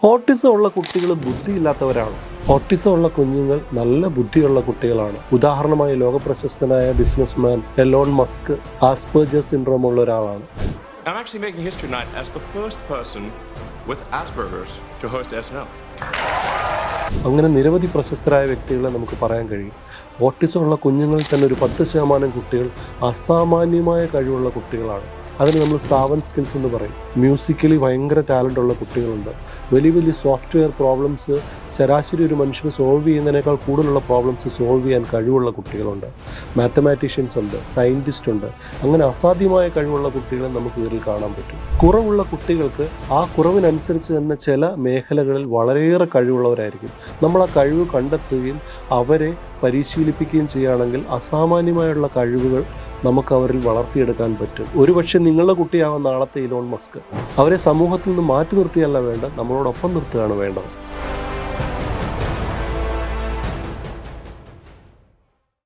Autism ഉള്ള കുട്ടികൾ ബുദ്ധിയില്ലാത്തവരാണ്. Autism ഉള്ള കുഞ്ഞുങ്ങൾ നല്ല ബുദ്ധിയുള്ള കുട്ടികളാണ്. ഉദാഹരണമായി ലോകപ്രശസ്തനായ ബിസിനസ്മാൻ എലോൺ മസ്ക് ആസ്പെർജർ സിൻഡ്രോം ഉള്ള ഒരാളാണ്. I'm actually making history tonight as the first person with Asperger's to host SNL. അങ്ങനെ നിരവധി പ്രശസ്തരായ വ്യക്തികളെ നമുക്ക് പറയാൻ കഴിയും. ഓട്ടിസം ഉള്ള കുഞ്ഞുങ്ങളിൽ തന്നെ ഒരു 10% കുട്ടികൾ അസാമാന്യമായ കഴിവുള്ള കുട്ടികളാണ്. അതിന് നമ്മൾ സാവൻ സ്കിൽസ് എന്ന് പറയും. മ്യൂസിക്കലി ഭയങ്കര ടാലൻ്റ് ഉള്ള കുട്ടികളുണ്ട്. വലിയ വലിയ സോഫ്റ്റ്വെയർ പ്രോബ്ലംസ് ശരാശരി ഒരു മനുഷ്യന് സോൾവ് ചെയ്യുന്നതിനേക്കാൾ കൂടുതലുള്ള പ്രോബ്ലംസ് സോൾവ് ചെയ്യാൻ കഴിവുള്ള കുട്ടികളുണ്ട്. മാത്തമാറ്റീഷ്യൻസ് ഉണ്ട്, സയൻറ്റിസ്റ്റ് ഉണ്ട്. അങ്ങനെ അസാധ്യമായ കഴിവുള്ള കുട്ടികളെ നമുക്ക് ഇതിൽ കാണാൻ പറ്റും. കുറവുള്ള കുട്ടികൾക്ക് ആ കുറവിനനുസരിച്ച് തന്നെ ചില മേഖലകളിൽ വളരെയേറെ കഴിവുള്ളവരായിരിക്കും. നമ്മൾ ആ കഴിവ് കണ്ടെത്തുകയും അവരെ പരിശീലിപ്പിക്കുകയും ചെയ്യുകയാണെങ്കിൽ അസാമാന്യമായുള്ള കഴിവുകൾ നമുക്ക് അവരിൽ വളർത്തിയെടുക്കാൻ പറ്റും. ഒരുപക്ഷെ നിങ്ങളുടെ കുട്ടിയാവാൻ നാളത്തെ ഇലോൺ മസ്ക്. അവരെ സമൂഹത്തിൽ നിന്ന് മാറ്റി നിർത്തിയല്ല വേണ്ടത്, നമ്മളോടൊപ്പം നിർത്തുകയാണ് വേണ്ടത്.